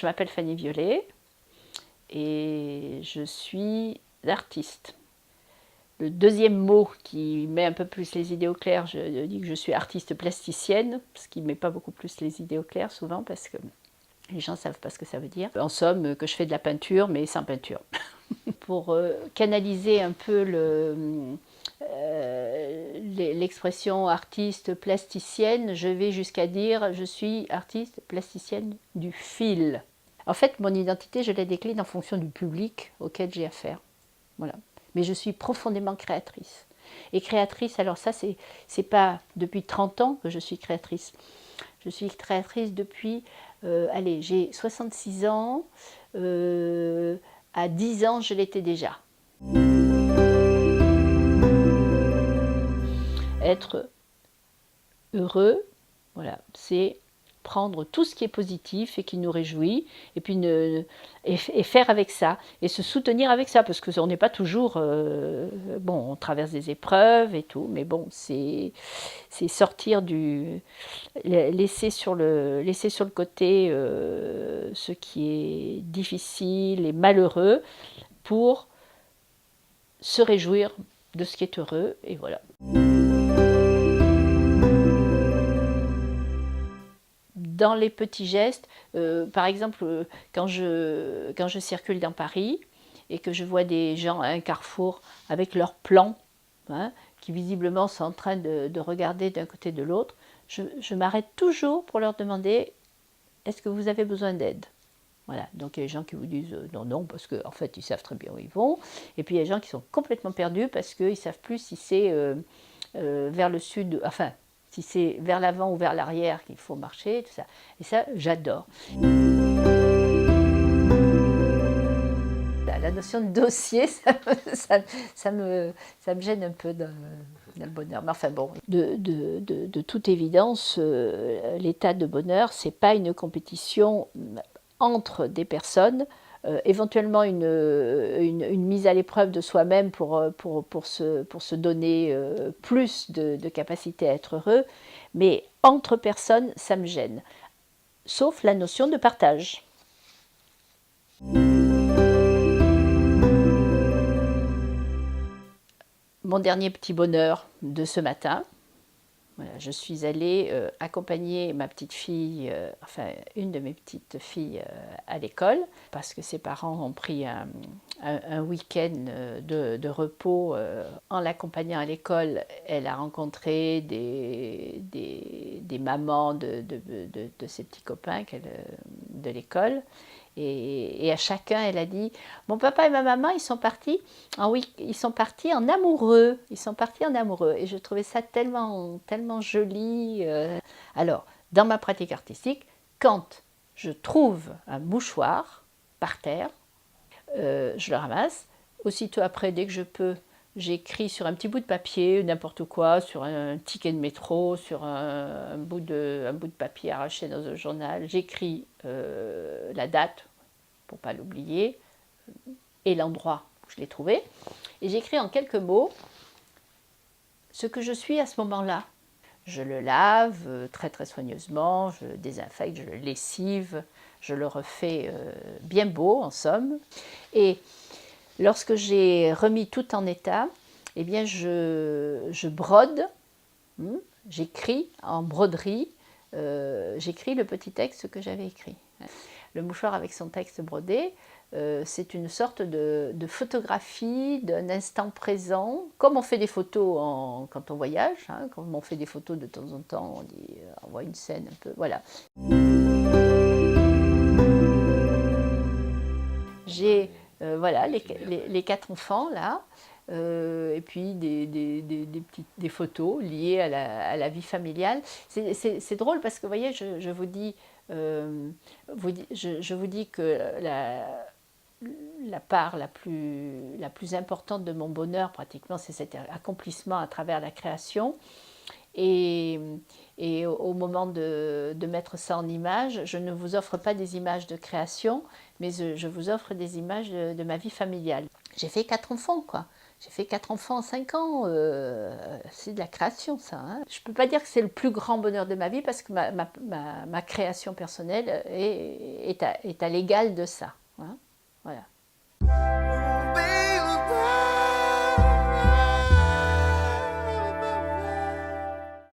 je m'appelle Fanny Violet et je suis artiste. Le deuxième mot qui met un peu plus les idées au clair, je dis que je suis artiste plasticienne, ce qui ne met pas beaucoup plus les idées au clair souvent parce que les gens ne savent pas ce que ça veut dire. En somme, que je fais de la peinture, mais sans peinture. Pour canaliser un peu l'expression artiste plasticienne, je vais jusqu'à dire je suis artiste plasticienne du fil. En fait, mon identité, je la décline en fonction du public auquel j'ai affaire. Voilà. Mais je suis profondément créatrice. Et créatrice, alors ça, c'est pas depuis 30 ans que je suis créatrice. Je suis créatrice depuis, allez, j'ai 66 ans, à 10 ans, je l'étais déjà. Être heureux, voilà, c'est prendre tout ce qui est positif et qui nous réjouit, et puis et faire avec ça, et se soutenir avec ça, parce qu'on n'est pas toujours, bon, on traverse des épreuves et tout, mais bon, c'est sortir laisser sur le côté ce qui est difficile et malheureux, pour se réjouir de ce qui est heureux, et voilà. Dans les petits gestes, par exemple, quand je circule dans Paris et que je vois des gens à un carrefour avec leur plan, hein, qui visiblement sont en train de regarder d'un côté de l'autre, je m'arrête toujours pour leur demander « Est-ce que vous avez besoin d'aide ?» Voilà, donc il y a des gens qui vous disent non, non, parce qu'en fait ils savent très bien où ils vont. Et puis il y a des gens qui sont complètement perdus parce qu'ils ne savent plus si c'est vers le sud, enfin, si c'est vers l'avant ou vers l'arrière qu'il faut marcher, tout ça. Et ça, j'adore. La notion de dossier, ça me gêne un peu dans le bonheur. Mais enfin bon, de toute évidence, l'état de bonheur, ce n'est pas une compétition entre des personnes, éventuellement une mise à l'épreuve de soi-même pour se donner plus de capacité à être heureux, mais entre personnes, ça me gêne. Sauf la notion de partage. Mon dernier petit bonheur de ce matin, voilà, je suis allée accompagner ma petite fille, enfin une de mes petites filles à l'école, parce que ses parents ont pris un week-end de repos. En l'accompagnant à l'école, elle a rencontré des mamans de ses petits copains de l'école. Et à chacun, elle a dit « Mon papa et ma maman, ils sont partis en amoureux. Ils sont partis en amoureux. » Et je trouvais ça tellement, tellement joli. Alors, dans ma pratique artistique, quand je trouve un mouchoir par terre, je le ramasse. Aussitôt après, dès que je peux, j'écris sur un petit bout de papier, n'importe quoi, sur un ticket de métro, sur un bout de papier arraché dans un journal. J'écris la date, pour ne pas l'oublier, et l'endroit où je l'ai trouvé. Et j'écris en quelques mots ce que je suis à ce moment-là. Je le lave très très soigneusement, je le désinfecte, je le lessive, je le refais bien beau en somme. Et lorsque j'ai remis tout en état, eh bien je brode, j'écris en broderie, j'écris le petit texte que j'avais écrit. Le mouchoir avec son texte brodé, c'est une sorte de photographie d'un instant présent, comme on fait des photos quand on voyage, hein, comme on fait des photos de temps en temps, on voit une scène un peu, voilà. J'ai voilà, les 4 enfants là, et puis des photos liées à la vie familiale. C'est drôle parce que vous voyez, je vous dis que la part la plus importante de mon bonheur, pratiquement, c'est cet accomplissement à travers la création. Et au moment de mettre ça en image, je ne vous offre pas des images de création, mais je vous offre des images de ma vie familiale. J'ai fait 4 enfants, quoi. J'ai fait 4 enfants en 5 ans, c'est de la création ça. Hein. Je ne peux pas dire que c'est le plus grand bonheur de ma vie parce que ma création personnelle est à l'égal de ça. Hein. Voilà.